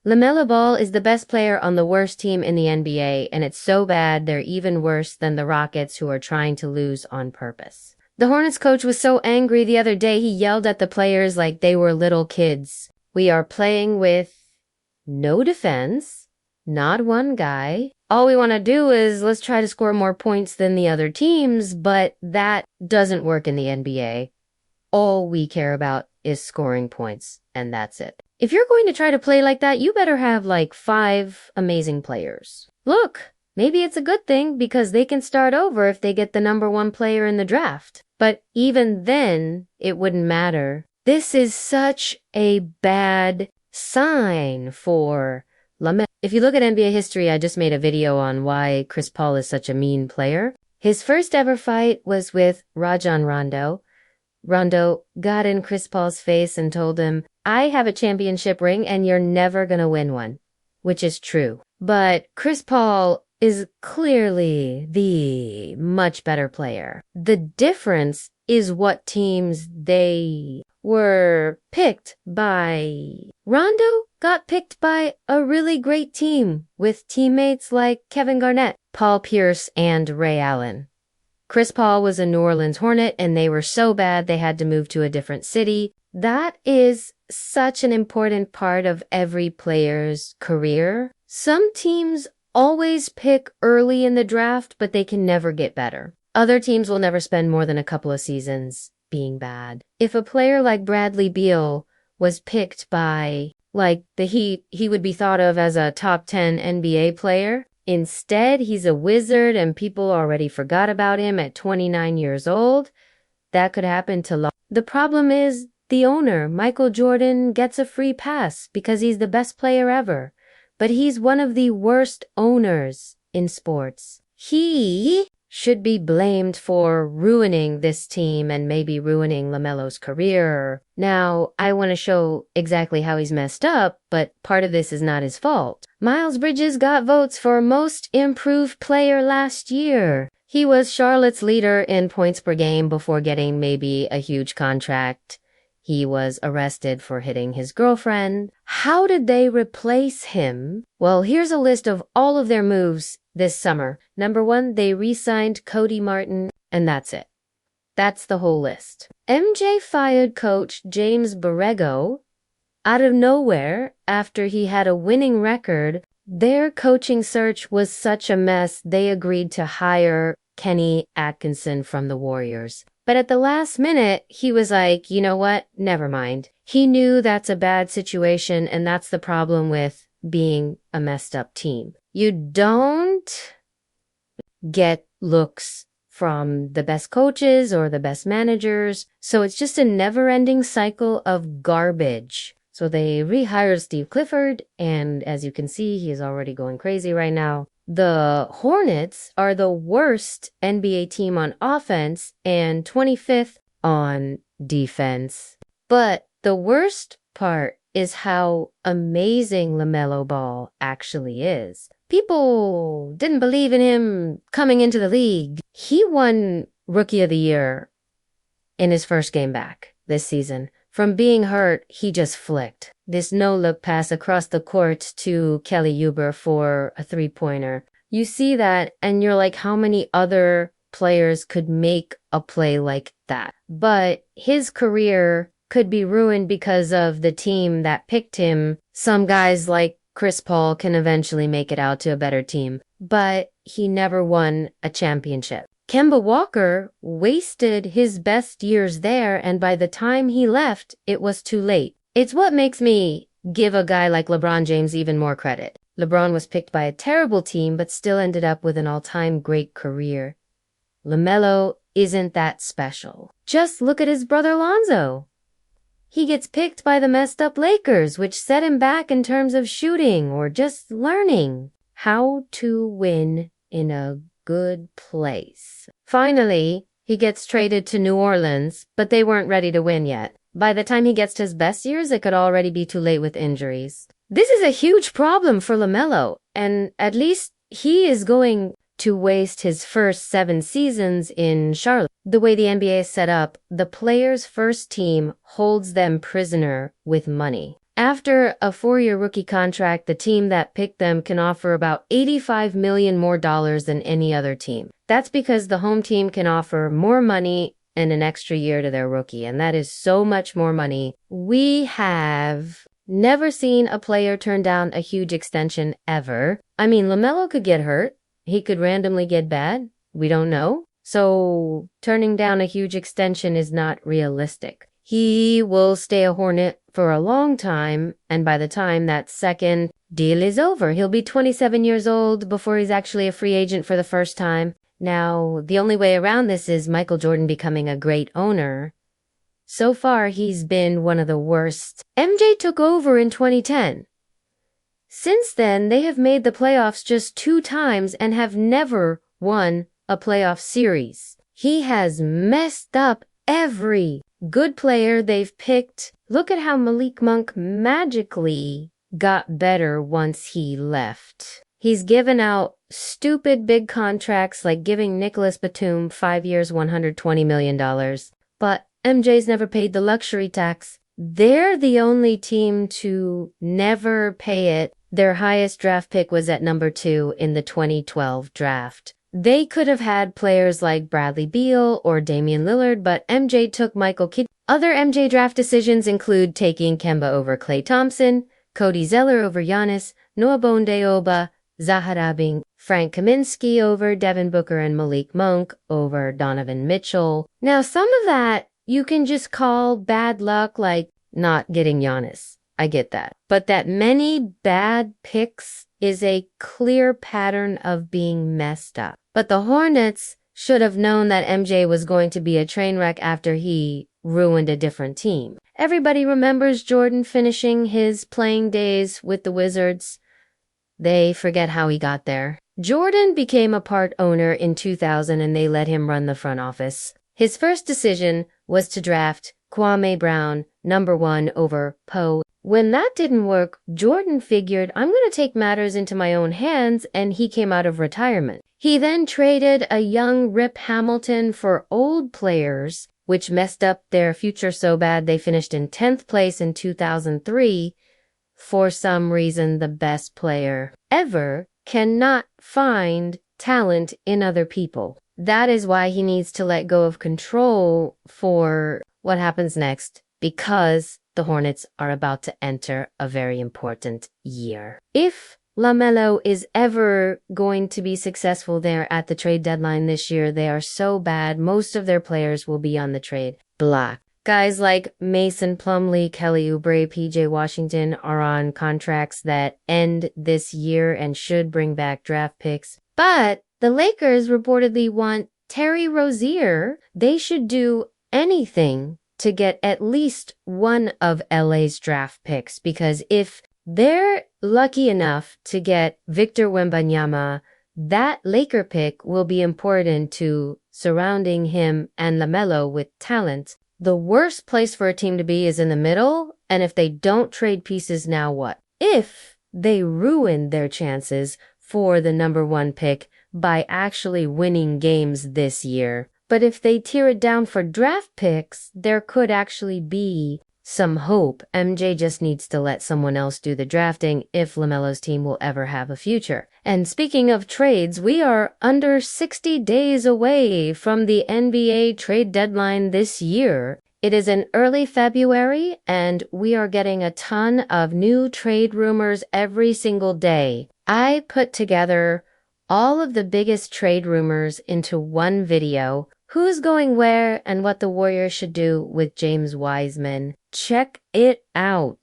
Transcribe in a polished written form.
LaMelo Ball is the best player on the worst team in the NBA, and it's so bad they're even worse than the Rockets, who are trying to lose on purpose. The Hornets coach was so angry the other day he yelled at the players like they were little kids. We are playing with no defense, not one guy. All we want to do is let's try to score more points than the other teams, but that doesn't work in the NBA. All we care about is scoring points, and that's it. If you're going to try to play like that, you better have like 5 amazing players. Look, maybe it's a good thing because they can start over if they get the #1 player in the draft. But even then, it wouldn't matter. This is such a bad sign for LaMelo. If you look at NBA history, I just made a video on why Chris Paul is such a mean player. His first ever fight was with Rajon Rondo. Rondo got in Chris Paul's face and told him, "I have a championship ring and you're never gonna win one," which is true. But Chris Paul is clearly the much better player. The difference is what teams they were picked by. Rondo got picked by a really great team with teammates like Kevin Garnett, Paul Pierce, and Ray Allen. Chris Paul was a New Orleans Hornet, and they were so bad they had to move to a different city. That is such an important part of every player's career. Some teams always pick early in the draft, but they can never get better. Other teams will never spend more than a couple of seasons being bad. If a player like Bradley Beal was picked by, like, the Heat, he would be thought of as a top 10 NBA player. Instead, he's a wizard and people already forgot about him at 29 years old. That could happen to The problem is the owner, Michael Jordan, gets a free pass because he's the best player ever. But he's one of the worst owners in sports. He should be blamed for ruining this team and maybe ruining LaMelo's career. Now, I want to show exactly how he's messed up, but part of this is not his fault. Miles Bridges got votes for Most Improved Player last year. He was Charlotte's leader in points per game before getting maybe a huge contract. He was arrested for hitting his girlfriend. How did they replace him? Well, here's a list of all of their moves this summer. #1, they re-signed Cody Martin, and that's it. That's the whole list. MJ fired coach James Borrego out of nowhere after he had a winning record. Their coaching search was such a mess, they agreed to hire Kenny Atkinson from the Warriors. But at the last minute, he was like, you know what? Never mind. He knew that's a bad situation, and that's the problem with being a messed up team. You don't get looks from the best coaches or the best managers, so it's just a never-ending cycle of garbage. So they rehired Steve Clifford, and as you can see, he is already going crazy right now. The Hornets are the worst NBA team on offense and 25th on defense. But the worst part is how amazing LaMelo Ball actually is. People didn't believe in him coming into the league. He won Rookie of the Year in his first game back this season. From being hurt, he just flicked this no-look pass across the court to Kelly Oubre for a 3-pointer. You see that, and you're like, how many other players could make a play like that? But his career could be ruined because of the team that picked him. Some guys like Chris Paul can eventually make it out to a better team, but he never won a championship. Kemba Walker wasted his best years there, and by the time he left, it was too late. It's what makes me give a guy like LeBron James even more credit. LeBron was picked by a terrible team, but still ended up with an all-time great career. LaMelo isn't that special. Just look at his brother Lonzo. He gets picked by the messed up Lakers, which set him back in terms of shooting or just learning how to win in a good place. Finally, he gets traded to New Orleans, but they weren't ready to win yet. By the time he gets to his best years, it could already be too late with injuries. This is a huge problem for LaMelo, and at least he is going to waste his first 7 seasons in Charlotte. The way the NBA is set up, the player's first team holds them prisoner with money. After a 4-year rookie contract, the team that picked them can offer about $85 million more than any other team. That's because the home team can offer more money and an extra year to their rookie, and that is so much more money. We have never seen a player turn down a huge extension ever. I mean, LaMelo could get hurt. He could randomly get bad. We don't know. So turning down a huge extension is not realistic. He will stay a Hornet for a long time, and by the time that second deal is over, he'll be 27 years old before he's actually a free agent for the first time. Now, the only way around this is Michael Jordan becoming a great owner. So far, he's been one of the worst. MJ took over in 2010. Since then, they have made the playoffs just 2 times and have never won a playoff series. He has messed up every good player they've picked. Look at how Malik Monk magically got better once he left. He's given out stupid big contracts like giving Nicholas Batum 5 years, $120 million. But MJ's never paid the luxury tax. They're the only team to never pay it. Their highest draft pick was at number 2 in the 2012 draft. They could have had players like Bradley Beal or Damian Lillard, but MJ took Michael Kidd. Other MJ draft decisions include taking Kemba over Klay Thompson, Cody Zeller over Giannis, Noah Bonde-Oba, Zaharabing, Frank Kaminsky over Devin Booker, and Malik Monk over Donovan Mitchell. Now, some of that you can just call bad luck, like not getting Giannis. I get that. But that many bad picks is a clear pattern of being messed up. But the Hornets should have known that MJ was going to be a train wreck after he ruined a different team. Everybody remembers Jordan finishing his playing days with the Wizards. They forget how he got there. Jordan became a part owner in 2000 and they let him run the front office. His first decision was to draft Kwame Brown, number 1 over Poe. When that didn't work, Jordan figured, I'm going to take matters into my own hands, and he came out of retirement. He then traded a young Rip Hamilton for old players, which messed up their future so bad they finished in 10th place in 2003. For some reason, the best player ever cannot find talent in other people. That is why he needs to let go of control for what happens next, because the Hornets are about to enter a very important year. If LaMelo is ever going to be successful there at the trade deadline this year, they are so bad, most of their players will be on the trade block. Guys like Mason Plumlee, Kelly Oubre, PJ Washington are on contracts that end this year and should bring back draft picks. But the Lakers reportedly want Terry Rozier. They should do anything to get at least one of LA's draft picks, because if they're lucky enough to get Victor Wembanyama, that Laker pick will be important to surrounding him and LaMelo with talent. The worst place for a team to be is in the middle, and if they don't trade pieces, now what? If they ruin their chances for the number 1 pick by actually winning games this year. But if they tear it down for draft picks, there could actually be some hope. MJ just needs to let someone else do the drafting if LaMelo's team will ever have a future. And speaking of trades, we are under 60 days away from the NBA trade deadline this year. It is in early February, and we are getting a ton of new trade rumors every single day. I put together all of the biggest trade rumors into one video. Who's going where and what the Warriors should do with James Wiseman. Check it out.